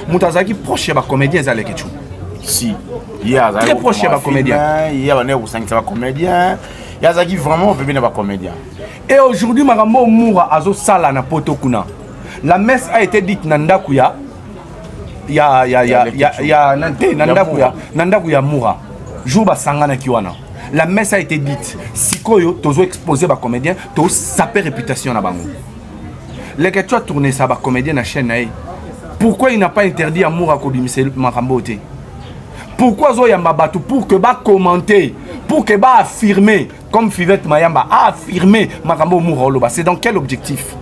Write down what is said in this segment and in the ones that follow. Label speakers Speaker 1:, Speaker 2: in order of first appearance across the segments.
Speaker 1: Moutazaki proche de comédien Zalekechu.
Speaker 2: Si. Il y a
Speaker 1: très proche de comédien.
Speaker 2: Il y a un comédien. Il y a vraiment un comédien.
Speaker 1: Et aujourd'hui, Marambo Moura Azo Sala na Potokuna. La messe a été dite Nandakuya. Il y a Nandakuya Moura. Jouba Sangana Kiwana. La messe a été dite. Sikoyo, tozo exposé ba comédien, to sapé réputation na bango. Les que tu as tourné ça ba comédien na chaîne. Pourquoi il n'a pas interdit à Moura Kobimise Marambote? Pourquoi Zo Yamba Batou? Pour que ba commenter, pour que ba affirmer, comme Fivette Mayamba a affirmé Marambo Moura Oloba. C'est dans quel objectif?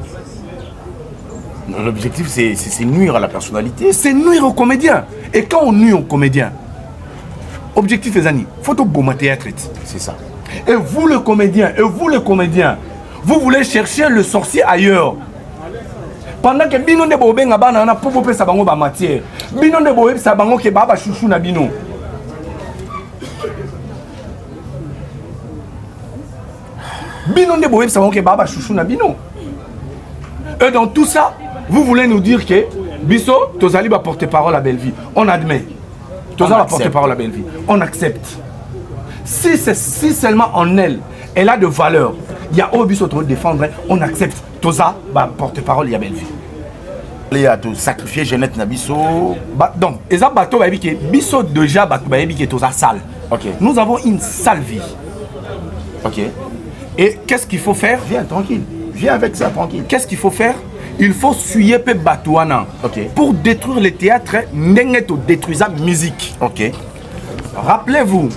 Speaker 2: L'objectif, c'est nuire à la personnalité.
Speaker 1: C'est nuire au comédien. Et quand on nuit au comédien, objectif est Zani, photo bon théâtre.
Speaker 2: C'est ça.
Speaker 1: Et vous le comédien, vous voulez chercher le sorcier ailleurs. Pendant que bino de bobe ngabana na popo pesa bango ba matière. Bino de bobe sa bango ke baba chouchou na bino. Bino de bobe sa bango ke baba chouchou na bino. Et dans tout ça, vous voulez nous dire que Bisso, Tozali va porter parole à Belleville. On admet. Tozali va porter parole à Belleville. On accepte. Si seulement en elle a de valeur, il y a Obisso pour défendre, on accepte. Toza va porter parole à Belleville.
Speaker 2: Il y a tout sacrifier Jeannette Nabisso.
Speaker 1: Donc, et ça, bateau, Bisso déjà, Toza sale.
Speaker 2: Ok.
Speaker 1: Nous avons une sale vie.
Speaker 2: Ok.
Speaker 1: Et qu'est-ce qu'il faut faire?
Speaker 2: Viens, tranquille. Viens avec ça, tranquille.
Speaker 1: Qu'est-ce qu'il faut faire? Il faut suyer pe Batouana.
Speaker 2: Ok.
Speaker 1: Pour détruire le théâtre, n'engeto détruisa musique.
Speaker 2: Ok.
Speaker 1: Rappelez-vous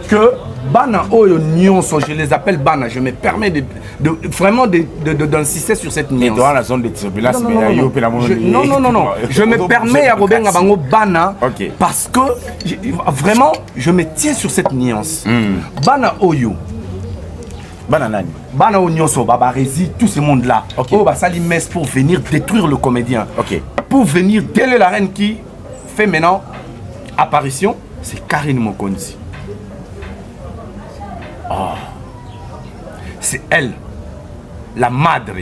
Speaker 1: que Bana Oyo Nyonso, je les appelle Bana, je me permets vraiment d'insister sur cette nuance.
Speaker 2: Dans la zone de turbulence,
Speaker 1: non, je me permets à Robin Gabango Bana parce que vraiment, je me tiens sur cette nuance. Bana Oyo.
Speaker 2: Bananani.
Speaker 1: Bana Onyonso, Baba Rési, tout ce monde-là.
Speaker 2: Ok.
Speaker 1: Oh, Sali Mess pour venir détruire le comédien.
Speaker 2: Ok.
Speaker 1: Pour venir, quelle est la reine qui fait maintenant apparition? C'est Karine Mokonzi. Oh. C'est elle, la madre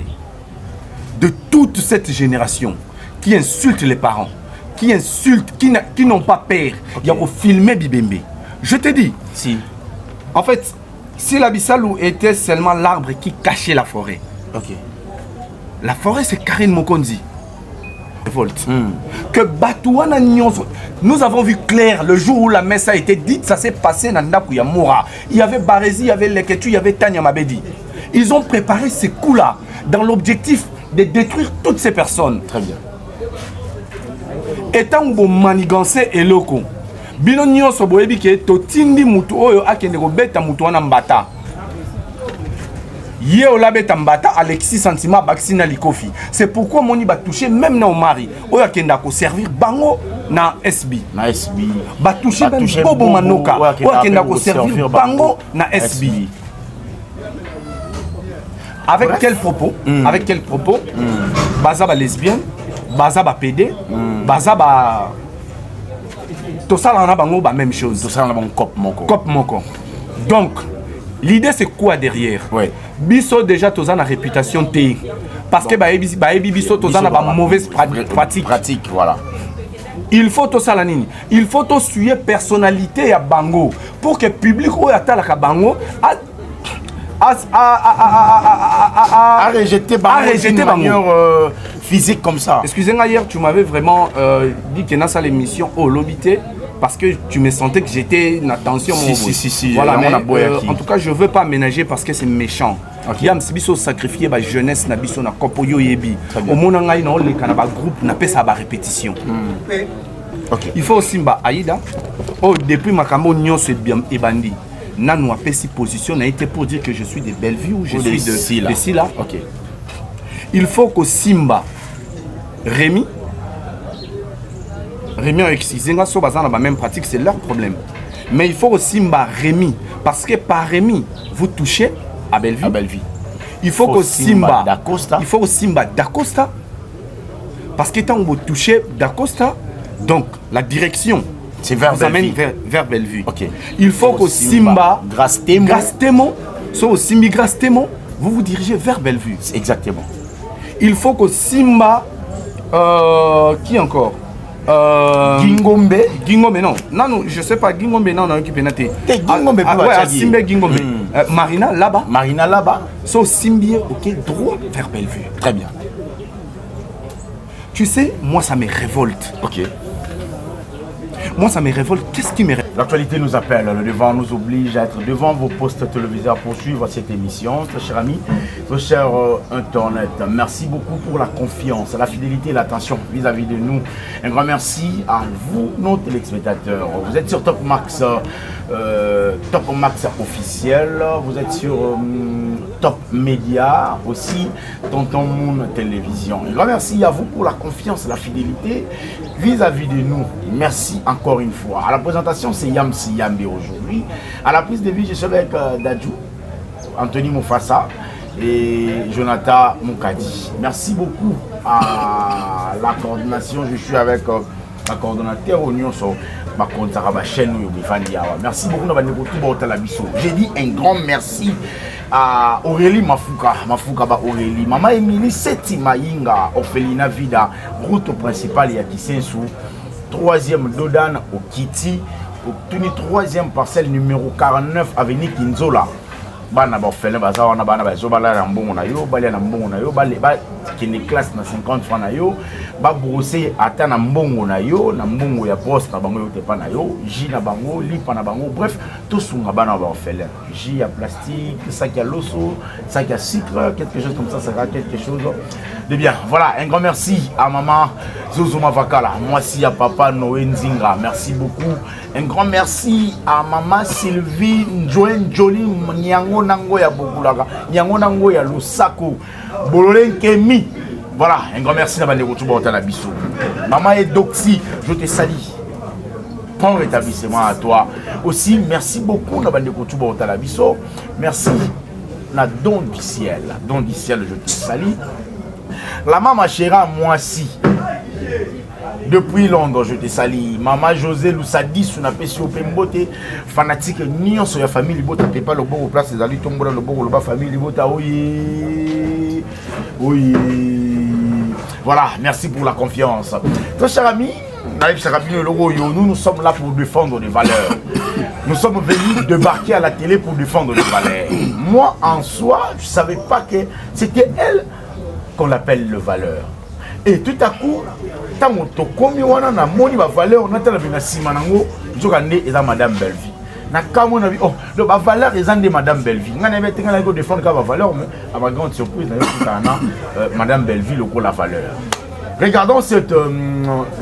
Speaker 1: de toute cette génération qui insulte les parents, qui insulte, qui n'ont pas peur. Il y a pour filmer Bibembe. Je te dis,
Speaker 2: si.
Speaker 1: En fait, si la Bissalou était seulement l'arbre qui cachait la forêt.
Speaker 2: Ok.
Speaker 1: La forêt, c'est Karine Mokonzi. Que Batouana Nyonso. Nous avons vu clair le jour où la messe a été dite, ça s'est passé dans Ndakuya Moura. Il y avait Barézi, il y avait Leketu, il y avait Tanya Mabedi. Ils ont préparé ces coups-là dans l'objectif de détruire toutes ces personnes.
Speaker 2: Très bien.
Speaker 1: Étant où manigancé et loco. Bino Nyonso boyebi ke totindi mutu oyo akende ko beta mutu wana mbata. Yeo la beta mbata Alexis Sentiment Baxina Likofi. C'est pourquoi moni ba toucher même na mari. Oyo akenda ko servir bango na SB.
Speaker 2: Na SB.
Speaker 1: Ba toucher même Bobo Manoka. Oyo akenda ko servir bango na SB. Avec quel propos? Avec quel propos? Baza ba lesbienne, baza ba PD, baza ba tout ça, on a la même chose.
Speaker 2: Tout ça, on a un cop moko.
Speaker 1: Donc, l'idée c'est quoi derrière?
Speaker 2: Ouais.
Speaker 1: Bisso déjà, tout ça a une réputation TI. Parce que Bisso, tout ça a une mauvaise pratique.
Speaker 2: Voilà.
Speaker 1: Il faut tout ça la ligne. Il faut tout suivre personnalité à Bango. Pour que le public ou à Bango
Speaker 2: a rejeté Bango. Physique comme ça.
Speaker 1: Excusez-moi, hier tu m'avais vraiment dit que dans l'émission au Lobité parce que tu me sentais que j'étais une attention.
Speaker 2: Si.
Speaker 1: Voilà, mais, en tout cas, je ne veux pas ménager parce que c'est méchant. Yam Sibiso sacrifier la jeunesse na biso na kopoyo yebi. Au monde ngai na le kanaba groupe na pesa ba répétition. Il faut aussi Aïda. Oh depuis Makambo nyonso et bandi. Nanu a fait si position n'a été pour dire que je suis de Bellevue ou je suis de Silla.
Speaker 2: OK.
Speaker 1: Il faut que Simba Rémi avec Sizenga so bazana la même pratique, c'est leur problème. Mais il faut aussi Rémi parce que par Rémi vous touchez à Bellevue. Il faut que Simba d'Acosta. Il faut que Simba d'Acosta parce que quand vous touchez d'Acosta, donc la direction
Speaker 2: c'est vers Bellevue.
Speaker 1: Vers Bellevue.
Speaker 2: OK.
Speaker 1: Il faut que Simba
Speaker 2: Grastemo
Speaker 1: so Simbi Grastemo vous vous dirigez vers Bellevue.
Speaker 2: Exactement.
Speaker 1: Il faut que Simba Qui encore
Speaker 2: Gingombe.
Speaker 1: Gingombe, non. Non, je sais pas. Gingombe, non, non, qui peut noter.
Speaker 2: Gingombe,
Speaker 1: ouais, Simbe Gingombe. Marina, là-bas.
Speaker 2: Marina, là-bas.
Speaker 1: So, Simbier, ok, droit vers Bellevue.
Speaker 2: Très bien.
Speaker 1: Tu sais, moi, ça me révolte.
Speaker 2: Ok.
Speaker 1: Moi, ça me révolte. Qu'est-ce qui me révolte?
Speaker 2: L'actualité nous appelle, le devoir nous oblige à être devant vos postes téléviseurs pour suivre cette émission. Très chers amis, très chers Internet, merci beaucoup pour la confiance, la fidélité et l'attention vis-à-vis de nous. Un grand merci à vous, nos téléspectateurs. Vous êtes sur Top Max officiel, vous êtes sur Top Média, aussi Tonton Moon Télévision. Un grand merci à vous pour la confiance, la fidélité vis-à-vis de nous. Merci encore une fois. À la présentation, c'est Yamsi Yambi aujourd'hui. À la prise de vue, je suis avec Dadju, Anthony Moufassa et Jonathan Moukadi. Merci beaucoup à la coordination. Je suis avec la coordonnateur Oignon sur ma chaîne. Merci beaucoup. J'ai dit un grand merci à Aurélie Mafouka Aurélie, Maman Émilie Seti Maïnga, Orphelina Vida, route principale ya Kisensu, 3e Dodan au Kiti, au 3e parcelle numéro 49 avenue Kinzola. Bana ba orphelin baza wana bana ba zo bala na mbongo na yo, bali na mbongo na yo, bali ba kene classe na 50 francs na yo, ba brosser ata na mbongo na yo, na mbongo ya poste na bango yo te pa na yo, ji na bango, lipa na bango, bref, tout sunga bana ba orphelin. Ji ya plastique, sac à loso, sac à sucre, quelque chose comme ça sera quelque chose de bien. Voilà, un grand merci à maman Zozoma Vakala, moi si à papa Noé Nzinga, merci beaucoup. Un grand merci à maman Sylvie Njoen Jolie Nyango Nango ya Bogulaga, Nyango Nango ya Lusako, Bololen Kemi. Voilà, un grand merci à Bandeko Touba la Bissou. Maman Edoxy, je te salue. Bon rétablissement à toi. Aussi, merci beaucoup à Bandeko Touba la Bissou. Merci à Don du ciel. Don du ciel, je te salue. La maman chéra, moi aussi. Depuis Londres, je te salue. Maman José Loussadi, sous la pêche au Pembote, fanatique, nion sur la famille, Libota, pas le bon au place, les alliés tombent dans le bon, le bas famille, Libota, oui. Oui. Voilà, merci pour la confiance. Très chers amis, nous sommes là pour défendre les valeurs. Nous sommes venus débarquer à la télé pour défendre les valeurs. Moi, en soi, je ne savais pas que c'était elle qu'on appelle le valeur. Et tout à coup, tant que tu as na moni ba valeur, on a la simanango, tu as Madame Bellevue. Na kamo na oh, le ba valeur est de Madame Bellevue. On a été là défendre la valeur, mais à ma grande surprise, Madame Bellevue le la valeur. Regardons cette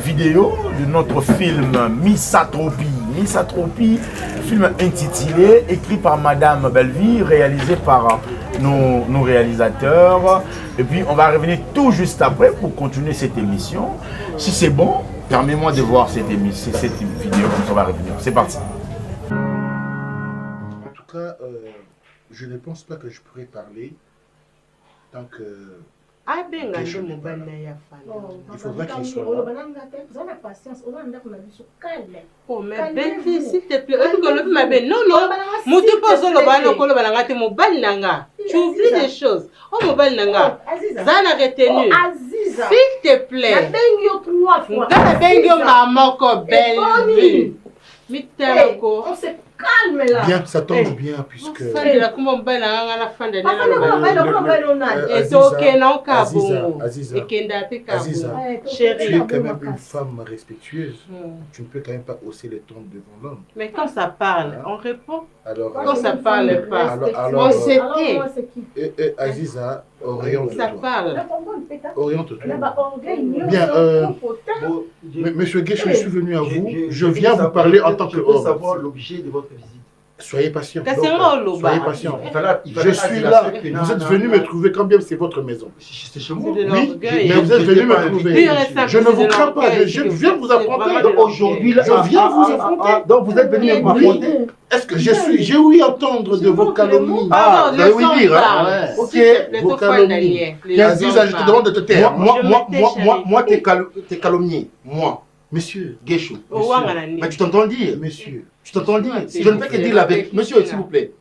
Speaker 2: vidéo de notre film Misatropie. Misatropie, film intitulé, écrit par Madame Bellevue, réalisé par nos réalisateurs. Et puis on va revenir tout juste après pour continuer cette émission. Si c'est bon, permets-moi de voir cette vidéo, comme ça on va revenir. C'est parti.
Speaker 3: En tout cas, je ne pense pas que je pourrais parler tant que... Il faudra qu'il soit là.
Speaker 4: Oh, mais Bellevue, s'il te plaît. Non, non. Tu oublies des choses. Oh, mon belle Nanga. Zana retenu. S'il te plaît.
Speaker 5: On se calme là.
Speaker 3: Bien, ça tombe bien puisque... Aziza, tu es quand même une femme respectueuse. Tu ne peux quand même pas hausser les tons devant l'homme.
Speaker 4: Mais quand ça parle, on répond.
Speaker 3: Alors,
Speaker 4: quand ça parle pas,
Speaker 3: on
Speaker 4: s'était.
Speaker 3: Aziza, oriente-toi.
Speaker 4: Ça parle.
Speaker 3: Oriente-toi. Bien, Monsieur Guéchou, je suis venu à vous. Je viens vous parler en tant qu'homme.
Speaker 6: Savoir l'objet de votre visite.
Speaker 3: Soyez patient.
Speaker 4: Soyez
Speaker 3: patient. Je suis là. Vous êtes venu me trouver quand bien c'est votre maison.
Speaker 6: C'est chez moi.
Speaker 3: Oui, mais vous êtes venu me trouver. Je ne vous crains pas. Je viens vous affronter.
Speaker 6: Aujourd'hui,
Speaker 3: je viens vous affronter.
Speaker 6: Donc vous êtes venu m'affronter.
Speaker 3: Est-ce que j'ai ouï entendre de vos calomnies?
Speaker 6: Ah, vous avez ouï dire.
Speaker 3: Ok, vos calomnies. Aziza, je te demande de te taire.
Speaker 6: Moi, t'es calomnié. Moi.
Speaker 3: Monsieur
Speaker 6: Guéchou.
Speaker 3: Monsieur.
Speaker 6: Mais tu t'entends dire.
Speaker 3: Monsieur.
Speaker 6: Tu t'entends dire. Je ne fais que dire avec. Monsieur, s'il vous plaît.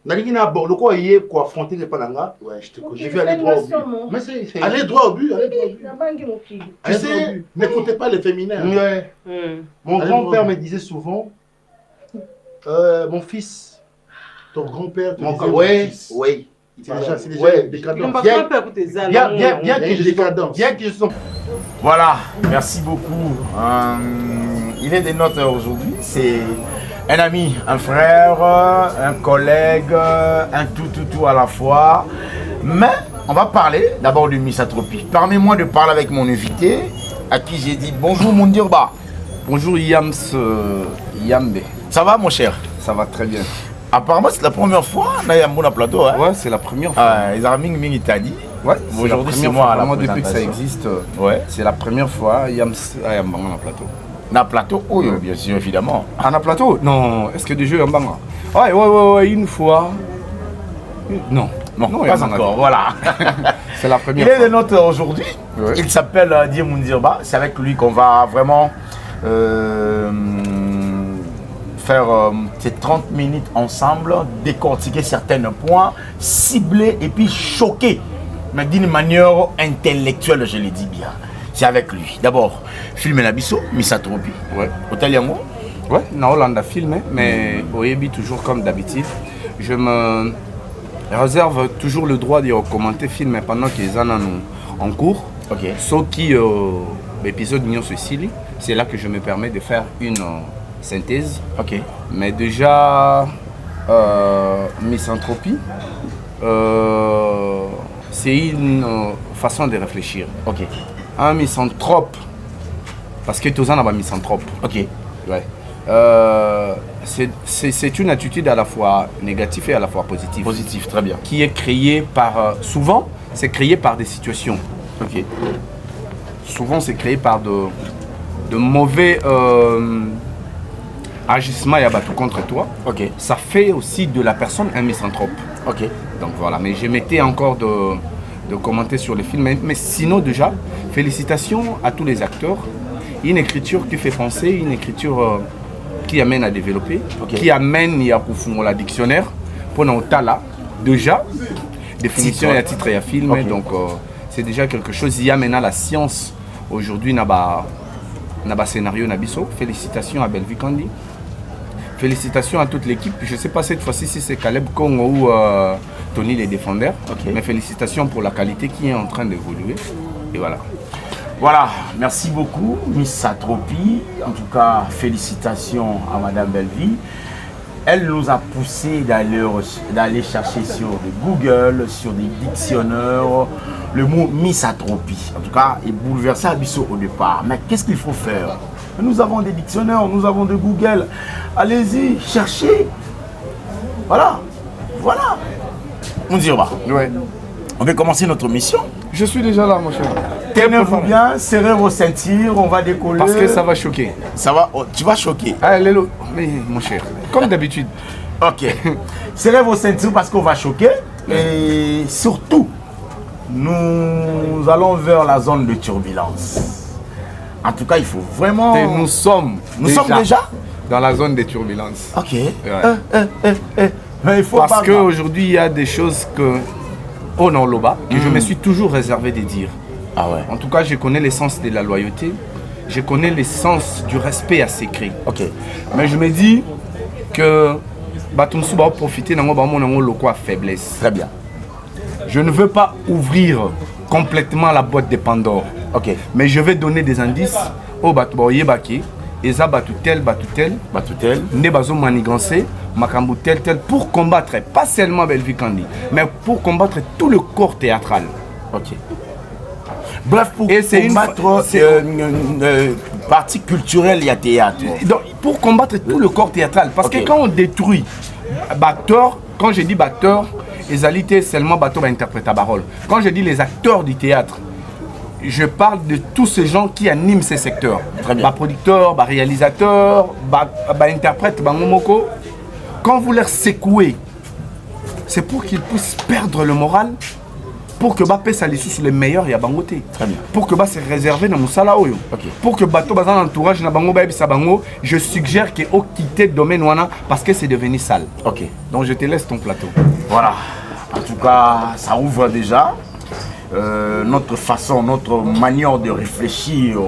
Speaker 6: Naligina bord, le quoi hier pour affronter les Pananga. Ouais, je te connais. J'ai vu aller droit au but. Mais c'est aller droit au but, aller droit au but. Tu sais, n'écoutez pas les féminins. Ouais. Mon grand-père me disait souvent, mon fils, ton grand-père, ouais, ouais. C'est déjà décadent. Bien qu'ils sont.
Speaker 2: Voilà, merci beaucoup. Il est des notes aujourd'hui. C'est un ami, un frère, un collègue, un tout à la fois. Mais on va parler d'abord de Misatropie. Permets-moi de parler avec mon invité, à qui j'ai dit bonjour Moundirba.
Speaker 1: Bonjour Yams Yambe.
Speaker 2: Ça va mon cher?
Speaker 1: Ça va très bien.
Speaker 2: Apparemment c'est la première fois on a un plateau. Hein?
Speaker 1: Ouais, c'est la première fois.
Speaker 2: Les Arming Ming Italie.
Speaker 1: Ouais,
Speaker 2: aujourd'hui c'est moi à la
Speaker 1: depuis que ça existe.
Speaker 2: Ouais.
Speaker 1: C'est la première fois Yams Ayambanga na plateau.
Speaker 2: Na plateau, oh bien sûr évidemment.
Speaker 1: Ah na plateau? Non, est-ce que des jeux Yambanga? Ouais, une fois. Non,
Speaker 2: pas encore, voilà.
Speaker 1: C'est la première
Speaker 2: fois.
Speaker 1: Il
Speaker 2: est de notre aujourd'hui. Ouais. Il s'appelle Diemoundirba. C'est avec lui qu'on va vraiment faire ces 30 minutes ensemble, décortiquer certains points, cibler et puis choquer, mais d'une manière intellectuelle, je le dis bien. C'est avec lui. D'abord, film Nabiso, Misatropie.
Speaker 1: Ouais.
Speaker 2: Hôtel Yango.
Speaker 1: Ouais, na Hollande a filmé, mais Oyebi toujours comme d'habitude. Je me réserve toujours le droit de commenter film pendant qu'ils sont en cours.
Speaker 2: Ok.
Speaker 1: Sauf qui l'épisode Nyon Sicile, c'est là que je me permets de faire une synthèse.
Speaker 2: Ok.
Speaker 1: Mais déjà, Misantropie, c'est une façon de réfléchir.
Speaker 2: Ok.
Speaker 1: Un misanthrope, parce que tous en ont un misanthrope.
Speaker 2: Ok.
Speaker 1: Ouais. C'est une attitude à la fois négative et à la fois positive.
Speaker 2: Positif, très bien.
Speaker 1: Qui est créée par... souvent, c'est créé par des situations.
Speaker 2: Ok.
Speaker 1: Souvent, c'est créé par de mauvais agissements contre toi.
Speaker 2: Ok.
Speaker 1: Ça fait aussi de la personne un misanthrope.
Speaker 2: Ok.
Speaker 1: Donc voilà, mais je m'étais encore de commenter sur le film. Mais sinon déjà, félicitations à tous les acteurs. Une écriture qui fait penser, une écriture qui amène à développer, qui amène à confondre la dictionnaire. Pour nous, là, déjà, définition et à titre et à film. Okay. Donc c'est déjà quelque chose. Il y a maintenant la science. Aujourd'hui, n'a pas scénario Nabiso. Félicitations à Bellevue Candy. Félicitations à toute l'équipe. Je ne sais pas cette fois-ci si c'est Caleb Kong ou Tony les défendeurs. Okay. Mais félicitations pour la qualité qui est en train d'évoluer. Et voilà.
Speaker 2: Voilà, merci beaucoup, Misatropie. En tout cas, félicitations à Madame Bellevue. Elle nous a poussé d'aller chercher sur Google, sur des dictionnaires, le mot Misatropie. En tout cas, il bouleversait Abisso au départ. Mais qu'est-ce qu'il faut faire? Nous avons des dictionnaires, nous avons de Google. Allez-y, cherchez. Voilà. On dit
Speaker 1: ouais.
Speaker 2: On va commencer notre mission.
Speaker 1: Je suis déjà là, mon cher.
Speaker 2: Tenez-vous bien, serrez vos ceintures, on va décoller.
Speaker 1: Parce que ça va choquer.
Speaker 2: Ça va, tu vas choquer.
Speaker 1: Ah, Lélo, mais mon cher, comme d'habitude.
Speaker 2: Ok. Serrez vos ceintures parce qu'on va choquer. Et surtout, nous allons vers la zone de turbulence. En tout cas, il faut vraiment...
Speaker 1: Et nous sommes
Speaker 2: déjà
Speaker 1: dans la zone des turbulences.
Speaker 2: Ok.
Speaker 1: Ouais.
Speaker 2: Mais il faut
Speaker 1: parce qu'aujourd'hui, il y a des choses que... Oh non, Loba, que je me suis toujours réservé de dire.
Speaker 2: Ah ouais.
Speaker 1: En tout cas, je connais l'essence de la loyauté. Je connais l'essence du respect à s'écrire.
Speaker 2: Ok.
Speaker 1: Mais je me dis que Batumsu va profiter de mon faiblesse.
Speaker 2: Très bien.
Speaker 1: Je ne veux pas ouvrir complètement la boîte de Pandore.
Speaker 2: Ok.
Speaker 1: Mais je vais donner des indices au Batoubaoye Baki. Eza Batoutel, ne bazo manigancé, makambu tel, pour combattre, pas seulement Bellevue Candy, mais pour combattre tout le corps théâtral.
Speaker 2: Ok. Bref, pour combattre une partie culturelle, il y a théâtre.
Speaker 1: Donc, pour combattre tout le corps théâtral, parce que quand on détruit batteur, quand je dis batteur, les alités seulement batteur va interpréter la parole. Quand je dis les acteurs du théâtre, je parle de tous ces gens qui animent ces secteurs. Producteurs, réalisateurs, interprètes, momoko. Quand vous les secouez, c'est pour qu'ils puissent perdre le moral pour que ba pesa lisusu les meilleurs ya bango te.
Speaker 2: Très bien.
Speaker 1: Pour que ba se réserver na musala oyo.
Speaker 2: OK.
Speaker 1: Pour que bato bazan entourage na bango ba ebisa bango, je suggère que o quitter domaine wana parce que c'est devenu sale.
Speaker 2: OK.
Speaker 1: Donc je te laisse ton plateau.
Speaker 2: Voilà. En tout cas, ça ouvre déjà notre façon, notre manière de réfléchir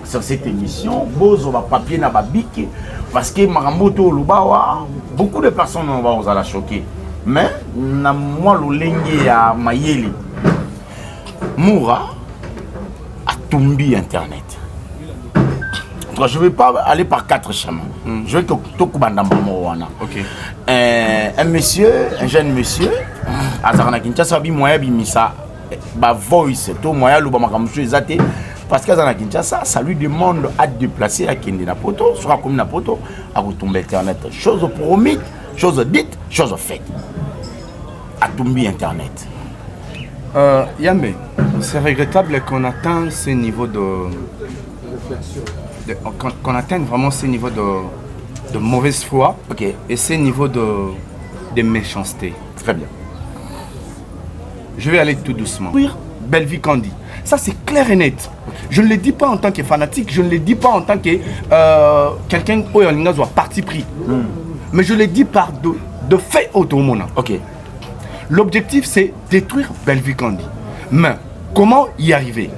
Speaker 2: sur cette émission. Bozo va papier na babiki parce que Maramoto Lubawa, beaucoup de personnes vont la choquer. Mais na moi l'olenge ya Mayeli Moura a tombé internet. Je ne vais pas aller par 4 chemins. Je vais tout wana.
Speaker 1: OK.
Speaker 2: Un monsieur, un jeune monsieur, Azarana Kinshasa bi moya bi misa ba voice to moya lo ba makamsho ezate parce que Azarana Kinshasa ça lui demande à déplacer à Kende na poto, sera comme na poto à retomber internet. Chose promise, chose dite, chose faite. A tombé internet.
Speaker 1: Yambe, c'est regrettable qu'on atteigne ce niveau de qu'on atteigne vraiment ce niveau de mauvaise foi.
Speaker 2: OK.
Speaker 1: Et ce niveau de méchanceté.
Speaker 2: Très bien.
Speaker 1: Je vais aller tout doucement. Oui. Bellevue Kandi. Ça c'est clair et net. Je ne le dis pas en tant que fanatique, je ne le dis pas en tant que quelqu'un qui a parti pris. Mais je le dis par de fait autonome.
Speaker 2: OK.
Speaker 1: L'objectif c'est détruire Bellevue Kandi. Mais comment y arriver?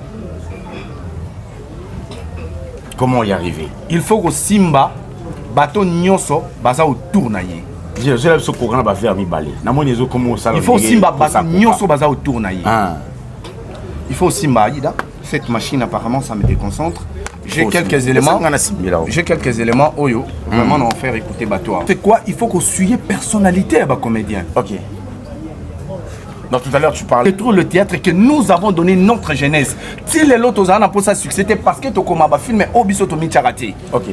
Speaker 2: Comment y arriver?
Speaker 1: Il faut que Simba, bateau nyonso, baza autour na ye.
Speaker 2: Je lève ce courant va faire mi balé. Na moni zo comme ça.
Speaker 1: Il faut Simba bateau nyonso baza autour na ye. Il faut Simba Aïda. Cette machine apparemment ça me déconcentre. J'ai quelques éléments. J'ai quelques éléments oyo. Vraiment on va faire écouter bateau. C'est quoi? Il faut que suive personnalité à ba comédien.
Speaker 2: OK. Donc tout à l'heure tu parlais
Speaker 1: tout le théâtre que nous avons donné notre jeunesse. Si les autres ont pour ça succès, c'était parce que tu as filmé Obiso Tomi Tcharati.
Speaker 2: OK.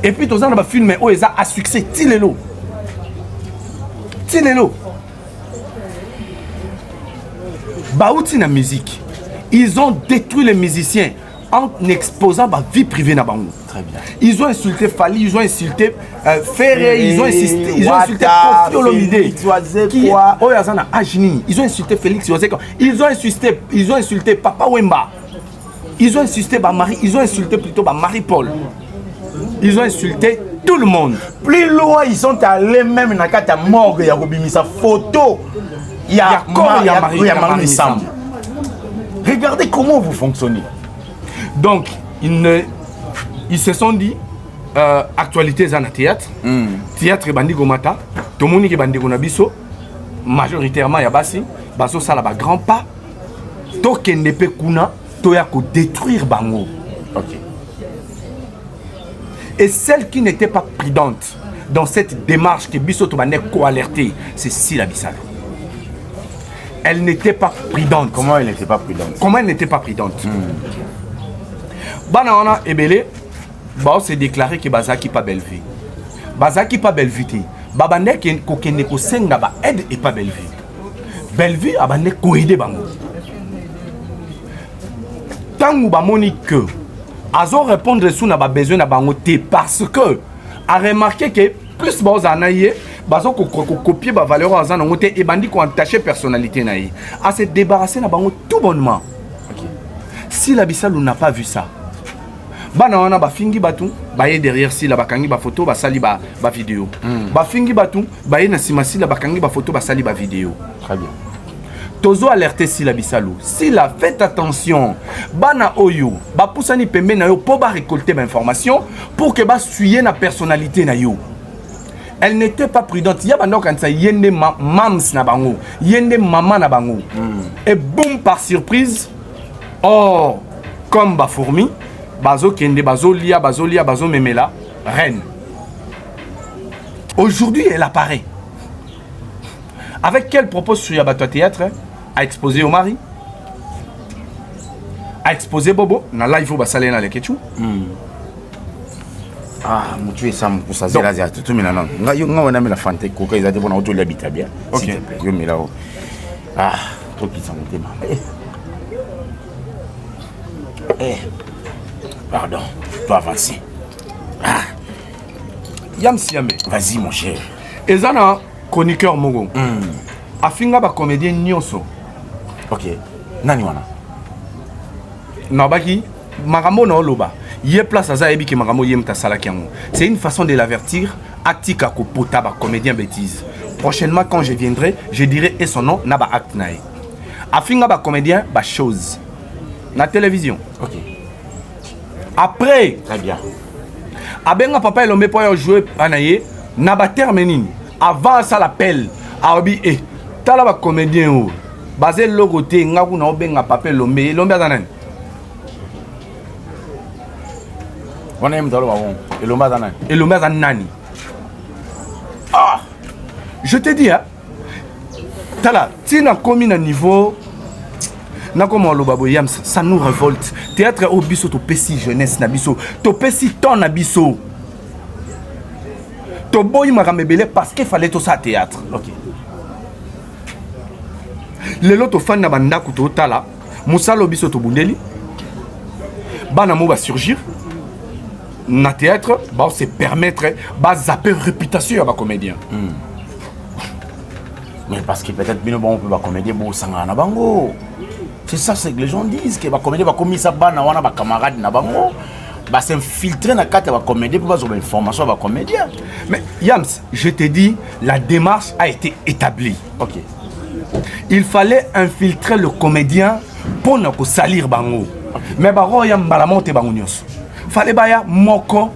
Speaker 1: Et puis tu as filmé Oeza à succès. Tilelo. Tilelo. Baouti na musique. Ils ont détruit les musiciens en exposant ma vie privée na bango.
Speaker 2: Très bien.
Speaker 1: Ils ont insulté Fali, ils ont insulté Ferré, ils ont insulté Kofi Olomide. Ils ont insulté Félix Yozeka. Ils ont insulté Papa Wemba. Ils ont insulté Marie, ils ont insulté plutôt Marie-Paul. Ils ont insulté tout le monde.
Speaker 2: Plus loin, ils sont allés même dans la morgue, il y a Robimisa photo. Il y a Marie Sam. Regardez comment vous fonctionnez.
Speaker 1: Donc, ils se sont dit, actualité dans le théâtre, théâtre bandi gomata, tout le monde qui bandi gonabiso, majoritairement yabasi, baso salaba grand pas, to kende pe kuna, to ya ko détruire bango.
Speaker 2: OK.
Speaker 1: Et celle qui n'était pas prudente dans cette démarche que biso to bande ko alerté, c'est Sila Bissalo. Elle n'était pas prudente.
Speaker 2: Comment elle n'était pas prudente?
Speaker 1: Comment elle n'était pas prudente? Banana Ebele, bah s'est déclaré que Bazaki pas Bellevue. Bazaki pas Bellevue. Babande qui kokende ko senga ba aide et pas Bellevue. Bellevue abande ko aider bango. Tangu ba moni que azo répondre sous na ba besoin na bango té parce que a remarqué que plus ba ozanaye bazo ko copier ba valeur azana ngote et bandi ko entacher personnalité na yi. A se débarrasser na bango tout bonnement.
Speaker 2: OK.
Speaker 1: Si la Bissalo n'a pas vu ça, bana wana bafingi batu baye derrière si la bakangi ba photo basali ba vidéo. Bafingi batu baye na sima si la bakangi ba photo basali ba vidéo.
Speaker 2: Très bien.
Speaker 1: Tozo alerter si la Bissalo. Si la faites attention, bana oyo ba poussani pembe na yo pour ba récolter ba information pour que ba suyer na personnalité na yo. Elle n'était pas prudente. Il y a maintenant quand ça yende mams na bango, yende maman na bango. Et boum par surprise, oh comme ba fourmi. Bazo Kende, Bazo Lia, Bazo Memela, reine. Aujourd'hui, elle apparaît. Avec quel propos sur Yabato Théâtre? A exposé au mari, a exposé Bobo, na live va saler na lekechu.
Speaker 2: Ah, mutu esa mu kusazela za tutu mina non. Nga wana mila fante ko ka izate bona auto l'habita bien.
Speaker 1: OK.
Speaker 2: S'il te plaît, yo mila o. Ah, trop qui s'en était mal. Pardon, tu dois avancer. Ah.
Speaker 1: Yam Siamé.
Speaker 2: Vas-y mon cher.
Speaker 1: Ezana chroniqueur Mogo. Afinga ba comédien nyonso.
Speaker 2: Ok. Nani wana.
Speaker 1: Nabaki makambo na oloba. Yé place aza ebi ki makambo yé mta salaki yango. C'est une façon de l'avertir. Atika ko pota ba comédien bêtise. Prochainement quand je viendrai, je dirai et son nom na ba acte nae. Afinga ba comédien ba chose. Na télévision.
Speaker 2: Ok.
Speaker 1: Après,
Speaker 2: Très bien.
Speaker 1: abenga papa elombe po yo jouer anaye na ba terme nini. Avant ça l'appel. Aobi tala ba comédien o. Basé logo te ngaku na obenga papa elombe azanani.
Speaker 2: On aime dans le ballon. Et le mazanani.
Speaker 1: Et le mazanani. Ah! Je te dis, hein? Tala, tu n'as commis un niveau. Na comment le babo yams, ça nous révolte. Théâtre au biso, to pessi jeunesse nabiso. To pessi ton nabiso. To boy maramebele parce qu'il fallait tout ça théâtre.
Speaker 2: Ok.
Speaker 1: Le lot to fan na banda kuto tala. Moussa lo biso to bundeli. Bana mo va surgir. Na théâtre, bah se permettre, bah zapper réputation à ma comédien.
Speaker 2: Mais parce que peut-être bien bon on peut pas comédie bon sanga na bango. C'est ça c'est que les gens disent que ba comédie ba commis ça bana wana ba camarade na bango. Bah s'infiltrer na carte ba comédie pour avoir une information ba comédien.
Speaker 1: Mais Yams, je te dis, la démarche a été établie.
Speaker 2: Ok.
Speaker 1: Il fallait infiltrer le comédien pour ne pas salir bango. Mais baro yam balamonte bango nyos. Fallait baya moko.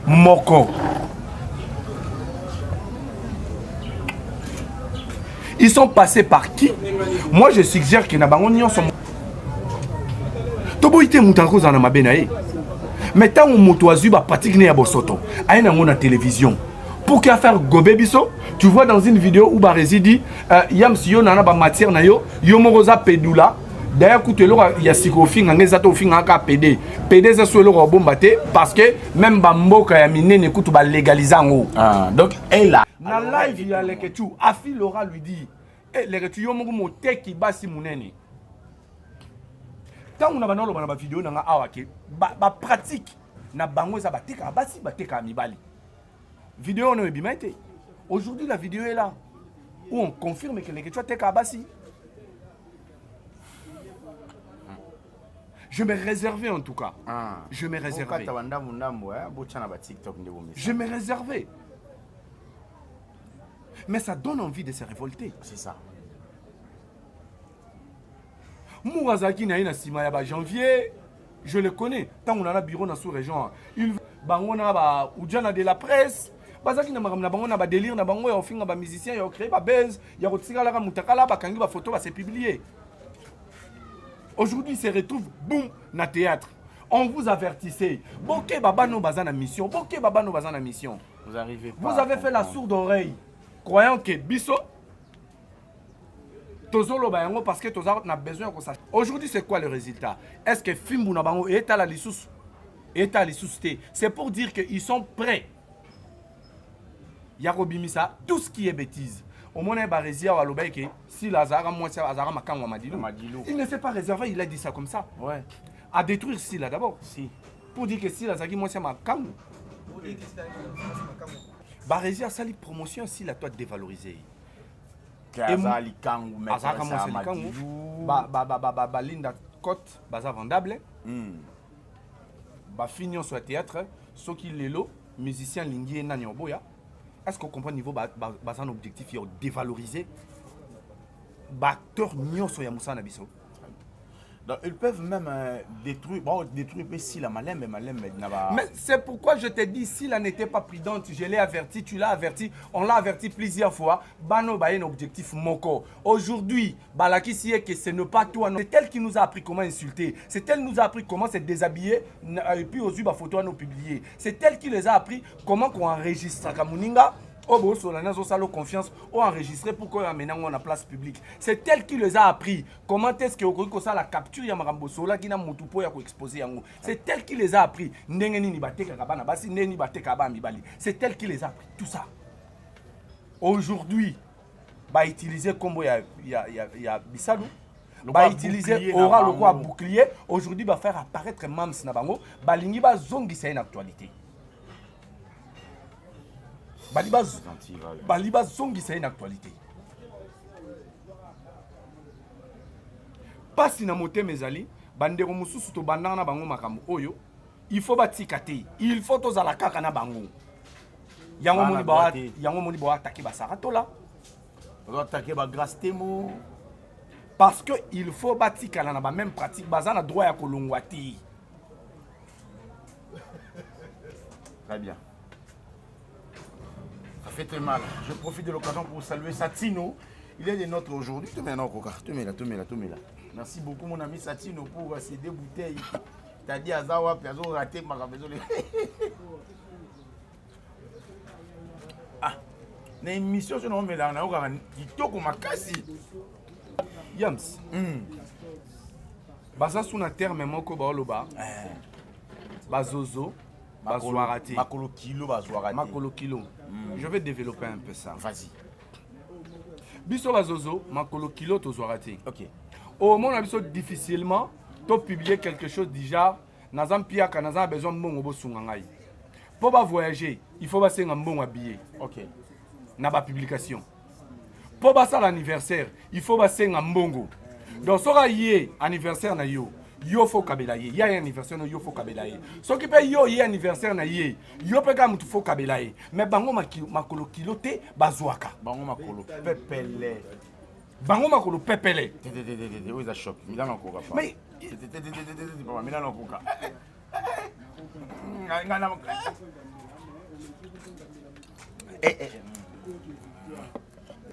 Speaker 1: Ils sont passés par qui? Moi je suggère que na bango nyos toboite mutanko za na mabenae. Mais tant on motoazu ba pratique ne ya bosoto. Aina ngona télévision. Pour qu'il faire gobe biso, tu vois dans une vidéo où Barési dit yam si yo nana ba matière na yo, yo moroza pedula. D'ailleurs, il y a Sikofi, PD. PD, c'est le robot parce que même Bamboka et Mine n'écoutent pas légaliser en haut.
Speaker 2: Donc, elle là.
Speaker 1: Dans la live, il y a les Ketu. Afi Laura lui dit les Ketu, yo mo te ki basi munene. Tant on a une vidéo, on a pratique. Na bango za bateka basi bateka mibali. Vidéo on a bimete. Aujourd'hui, la vidéo est là. Où on confirme que les Ketu teka basi. Je me réservais en tout cas. Je me réservais. Je me réservais. Mais ça donne envie de se révolter.
Speaker 2: C'est ça.
Speaker 1: Mourazaki na ina sima ya ba janvier, je le connais. Tant on a un bureau dans sous-région, il bangona ba udjana de la presse. Bazaki na makamna bangona ba délire na bango ya ofinga ba musicien ya créer ba buzz, ya kotsika la ka mutakala ba kangi ba photo ba se publier. Aujourd'hui, il se retrouve, boum, na théâtre. On vous avertissait. Boké baba no bazana mission. Boké baba no bazana mission.
Speaker 2: Vous arrivez pas.
Speaker 1: Vous avez fait la sourde oreille. Croyant que biso tozolo bayango parce que tozaro n'a besoin qu'on sache. Aujourd'hui, c'est quoi le résultat? Est-ce que Fimbu na bango est à la lissous? Est à l'issouste. C'est pour dire qu'ils sont prêts. Yarobimisa, tout ce qui est bêtise. Au moins, Barésia ou Alobeke, si Lazara, moi, c'est Lazara Makan ou Madilou. Il ne s'est pas réservé, il a dit ça comme ça.
Speaker 2: Ouais.
Speaker 1: À détruire Silla d'abord.
Speaker 2: Si.
Speaker 1: Pour dire que si Lazara, moi, c'est Makan. Barésia, ça lui promotion, si la toi dévalorisée.
Speaker 2: Azali Kangou, mais
Speaker 1: ça Ba Linda Côte, Baza vendable. Ba finion sur le théâtre, ceux qui l'élo, musicien Lingi et Nani Oboya. Est-ce qu'on comprend le niveau un objectif qui est dévalorisé? Acteur Nyon sur Yamoussa Nabiso.
Speaker 2: Donc, ils peuvent même détruire si la malème,
Speaker 1: mais c'est pourquoi je te dis, si la n'était pas prudente, je l'ai averti, tu l'as averti, on l'a averti plusieurs fois. Bano ba un objectif moko. Aujourd'hui, balaki si que ce n'est pas toi. C'est elle qui nous a appris comment insulter. C'est elle qui nous a appris comment se déshabiller et puis aux yeux photo à nous publier. C'est elle qui les a appris comment qu'on enregistre Kamuninga. Oh, bon, sur la confiance, ou enregistré pour qu'on amène en place publique. C'est elle qui les a appris. Comment est-ce que vous avez la capture ya marambo sola qui n'a motupo ya ko exposer yango. C'est elle qui les a appris. Ndengeni ni bateka kabana basi ndeni bateka ba mibali. C'est elle qui les a appris tout ça. Aujourd'hui, bah utiliser combo ya Bissalou. Bah utiliser aura le quoi bouclier. Aujourd'hui, va faire apparaître Mams na bango. Balingi ba zongi c'est une actualité. Baliba Zongi, c'est une actualité. pasi na mote mezali bandeko mususu to bandana na bango makambo oyo il faut batika te il faut tozala kaka na bango yango moni ba attaquer basara to là
Speaker 2: on doit attaquer ba grâce temo
Speaker 1: parce que il faut batika na ba même pratique bazana droit ya kolongwa te.
Speaker 2: Très bien. Ça fait très mal. Je profite de l'occasion pour saluer Satino. Il est des nôtres aujourd'hui. Te mets là, Coca. Te mets là. Merci beaucoup, mon ami Satino, pour ces deux bouteilles. T'as dit à Zawa, puis à Zawa, raté, ma désolé. Ah, une émission sur nous, mais là, on a un TikTok, on m'a cassé.
Speaker 1: Yams. Baza sous la terre, mais moko baoloba. Bazozo.
Speaker 2: Makolo kilo.
Speaker 1: Je vais développer un peu ça.
Speaker 2: Vas-y.
Speaker 1: Biso bazozo, makolo kilo tozwarati.
Speaker 2: Ok.
Speaker 1: Au moment où difficilement, tu publier quelque chose déjà, nazam piaka nazam besoin de bon obo sungangai. Pour voyager, il faut passer un bon habillé.
Speaker 2: Ok.
Speaker 1: Na ba publication. Pour passer l'anniversaire, il faut passer un bongo. Donc sera yé anniversaire na yo. Yo faut kabela ye. Ya anniversaire no yo faut kabela ye. So qui paye yo anniversaire na ye. Yo pe ka mutu faut kabela ye. Mais bango makolo kilo te bazwaka.
Speaker 2: Bango makolo pepele.
Speaker 1: Bango makolo pepele.
Speaker 2: Où est la choc? Milan en coca.
Speaker 1: Mais
Speaker 2: Milan en coca.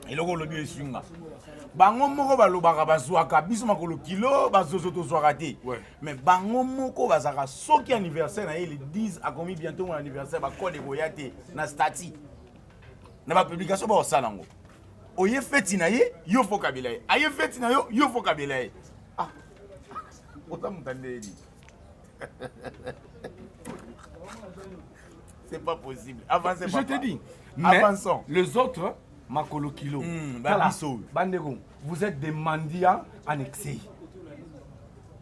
Speaker 2: Eloko lobi esunga. Bango moko balobaka bazwaka biso makolo kilo bazozo to zwaka te. Mais bango moko bazaka soki anniversaire na ye le 10 a commis bientôt mon anniversaire ba code koyate na stati. Na ba publication ba osalango. Oye feti na ye yo fo kabila ye. Aye feti na yo fo kabila ye. Ah. Ota mutande dit. C'est pas possible. Avancez pas.
Speaker 1: Je te dis. Avançons. Les autres makolo kilo. Bandego, vous êtes des mendiants annexés.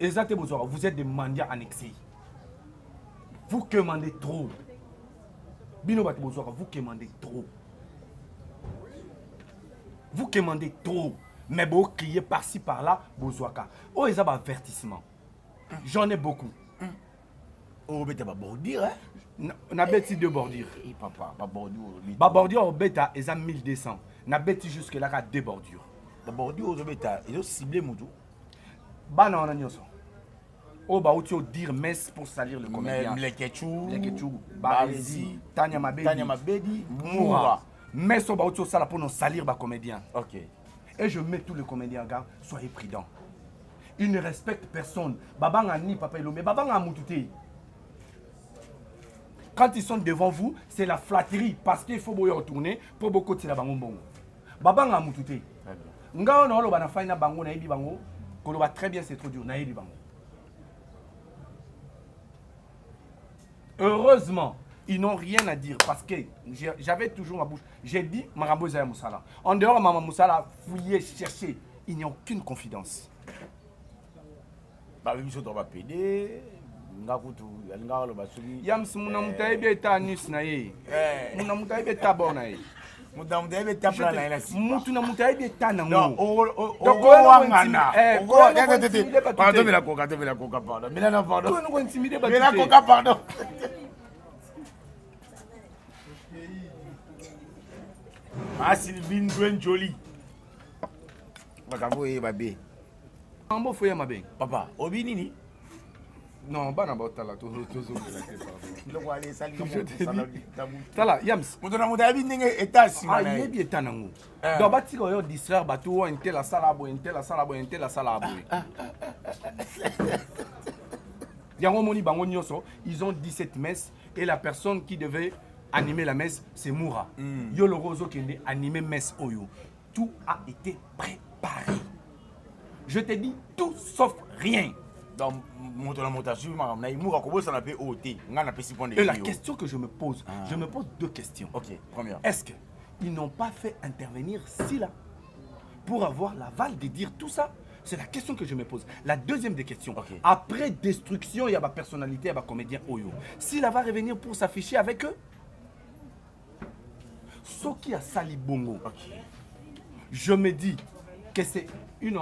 Speaker 1: Exactement, vous êtes des mendiants annexés. Vous commandez trop. Bino Batibozora, vous commandez trop. Vous commandez trop. Mais vous criez par-ci par-là, Bozouaka. Oh, ils ont un avertissement. J'en ai beaucoup.
Speaker 2: Oh, mais tu vas bordir, hein?
Speaker 1: Na bêti de bordure.
Speaker 2: Et papa, ba bordure.
Speaker 1: Ba bordure au bêta, ils ont 1200. Na bêti jusque là à deux bordures.
Speaker 2: Ba bordure au bêta, ils ont ciblé Moudou.
Speaker 1: Ba non, on a oh, bah, tu dire messe pour salir le comédien.
Speaker 2: Les Ketchou,
Speaker 1: Barezi, Tanya Mabedi, Moura. Messe au bah, tu ça pour nous salir le comédien.
Speaker 2: Ok.
Speaker 1: Et je mets tous les comédiens en garde, soyez prudents. Ils ne respectent personne. Babanga ni papa Elomé, Babanga Moutouté. Quand ils sont devant vous, c'est la flatterie parce qu'il faut retourner pour beaucoup de la bango. Babanga Moutouté. Nga on a le bana faina bango na ibi bango, qu'on va très bien c'est trop dur na ibi bango. Heureusement, ils n'ont rien à dire parce que j'avais toujours ma bouche. J'ai dit Marambo Zaya Moussala. En dehors, Maman Moussala, fouiller, chercher. Il n'y a aucune confidence.
Speaker 2: Bah, oui, je dois péder.
Speaker 1: Yams, mon amour, tu as été ta nus naïe. Mon amour, tu as été ta bonne naïe. Mon amour, tu as été ta bonne naïe. Mon amour, tu as été ta naïe. Non,
Speaker 2: pardon, mais la coca, pardon. Mais la pardon.
Speaker 1: Mais la coca,
Speaker 2: pardon. Ah, Sylvine Gwen Jolie. Bakabo et Babé.
Speaker 1: Mambo foye mabe.
Speaker 2: Papa, Obi Nini.
Speaker 1: Non, bana botala to
Speaker 2: Loko ale sali ko
Speaker 1: Tala Yams.
Speaker 2: Muto na mudabi ndenge état si
Speaker 1: mana. Ah, yebi état nango. Do bati ko yo distraire batu o intela sala bo intela sala bo. Yango moni bango nyoso, ils ont 17 messes et la personne qui devait animer la messe, c'est Moura. Yo le roso qui est animé messe Oyo. Tout a été préparé. Je te dis tout sauf rien.
Speaker 2: Donc,
Speaker 1: et la question que je me pose deux questions.
Speaker 2: Ok, première.
Speaker 1: Est-ce qu'ils n'ont pas fait intervenir Sila pour avoir l'aval de dire tout ça? C'est la question que je me pose. La deuxième des questions. Okay. Après destruction, il y a ma personnalité, il y a ma comédien Oyo. Sila va revenir pour s'afficher avec eux? Ce qui a sali bongo. Okay. Je me dis que c'est un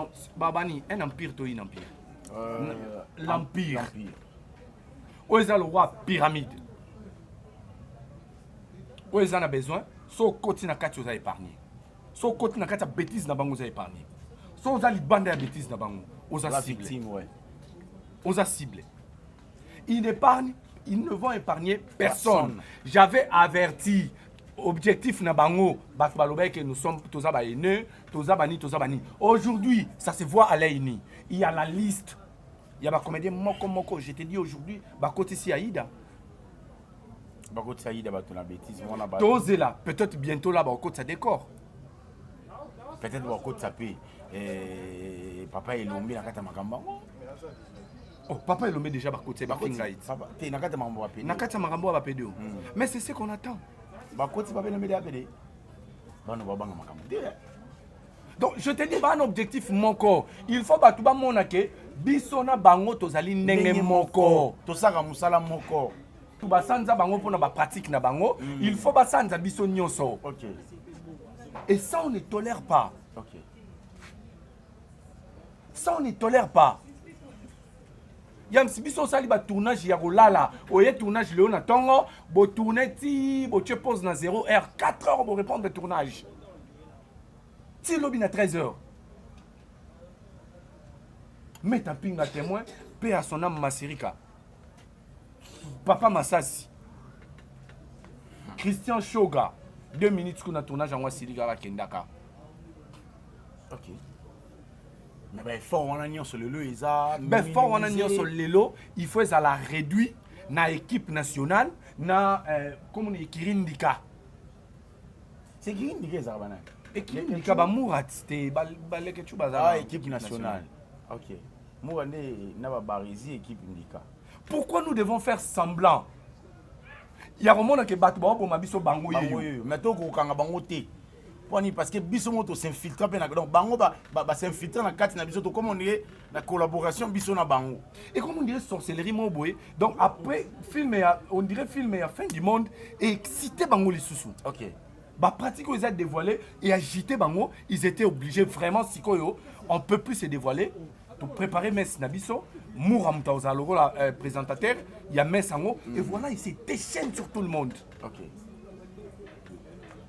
Speaker 1: empire ou un empire. L'empire. Où est le roi pyramide? Où est a besoin? So côté na kati vous épargné. So côté na kati bêtise na bango vous épargné. So vous allez bande à bêtise na bango. Vous a ciblé. Vous a ciblé. Ils ne vont épargner personne. J'avais averti. Objectif na bango, que nous sommes tous abaïneux, tous abani. Aujourd'hui, ça se voit à l'œil. Il y a la liste. Il y a des comédiens moko. Je t'ai dit aujourd'hui, côté si Aïda.
Speaker 2: Côté Aïda, tu as bêtise.
Speaker 1: Tous là, peut-être bientôt là, côté ça décor.
Speaker 2: Peut-être côté ça paye. Papa est l'homme na kata makamba.
Speaker 1: Oh, papa est l'homme déjà côté ba fingaït.
Speaker 2: Papa, tu na kata makamba
Speaker 1: na kata makamba ba pédé. Mais c'est ce qu'on attend. Donc je te dis un objectif moko. Il faut que tu monake bisona bango tozali ndenge moko.
Speaker 2: Tosaka musala moko.
Speaker 1: Tu basanza bango pona ba pratique na bango. Il faut basanza biso nyonso.
Speaker 2: OK.
Speaker 1: Et ça on ne tolère pas.
Speaker 2: OK.
Speaker 1: Ça on ne tolère pas. Yam si biso sali ba tournage ya kolala oye tournage le na tongo bo tourner ti bo tu pose na 0h 4h pour répondre le tournage ti lobi na 13h mais ta pinga témoin paix à son âme Masirika Papa Masasi Christian Shoga 2 minutes qu'on a tournage en Wasiliga la Kendaka.
Speaker 2: OK. Mais fort on a sur le Isa
Speaker 1: fort on a sur le lo il faut ça la réduire na équipe nationale na comme on dit Kirindika.
Speaker 2: C'est Kirindika ça bana.
Speaker 1: Équipe Kirindika ba Murat c'était balé que tu bazar.
Speaker 2: Ah équipe nationale. OK. Moi na ba Barizi équipe Indika.
Speaker 1: Pourquoi nous devons faire semblant? Il y a vraiment que batu ba pour mabiso bango yeyo.
Speaker 2: Mais to ko kanga bango te. Parce que biso moto s'infiltre pe na donc bango ba s'infiltrer na kati na biso to comme on dirait la collaboration biso na bango.
Speaker 1: Et comme on dirait sorcellerie mo boye. Donc après on dirait film à fin du monde et exciter bango les sous.
Speaker 2: OK.
Speaker 1: Ba pratique ils ont dévoilé et agité bango, ils étaient obligés vraiment sikoyo, on peut plus se dévoiler pour préparer Mess Nabiso, Moura Moutaouza le présentateur, il y a Mess Sango et voilà, il s'est déchaîné sur tout le monde.
Speaker 2: OK.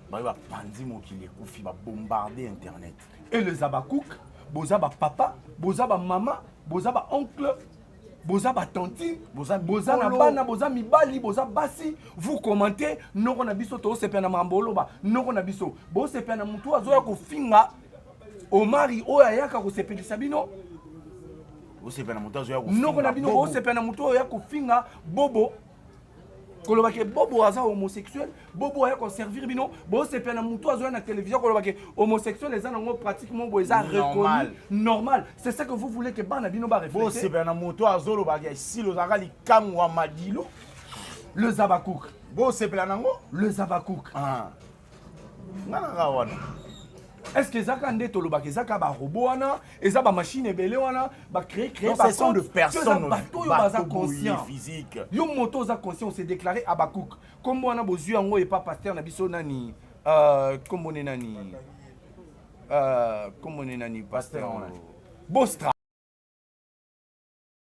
Speaker 2: Bah, il va bombarder Internet.
Speaker 1: Et les Abakouk, Bozaba papa, Bozaba maman, Bozaba oncle, Bozaba tanti, Bozaba bana, Bozaba mibali, Bozaba basi. Vous commentez, non on a biso to sepe na mambolo ba, non on a biso. Bo sepe na mutu azoya ko finga. Omari oya yaka ko sepe sabino.
Speaker 2: Bo sepe na mutu azoya ko.
Speaker 1: Non on a bino bo sepe na mutu oya ko finga bobo. Kolobake bobo aza homosexuel, bobo aya ko servir bino, bo sepe na mutu azo na télévision kolobake homosexuel les gens pratiquement bo eza reconnu normal. C'est ça que vous voulez que bana bino ba refléter.
Speaker 2: Bo sepe na mutu azo lobake si lo zaka li kamwa madilo
Speaker 1: le Zabakouk.
Speaker 2: Bo sepe na nango
Speaker 1: le Zabakouk.
Speaker 2: Ah. Ngana wana.
Speaker 1: Est-ce que Zaka nde tolobake Zaka ba robot wana, eza ba machine ebele wana, ba créer
Speaker 2: ba sont de personnes
Speaker 1: baza conscient
Speaker 2: physique.
Speaker 1: Yo moto za conscient s'est déclaré Abakouk. Comme wana bozu yango et pas pasteur na biso nani comme on est nani pasteur Bostra.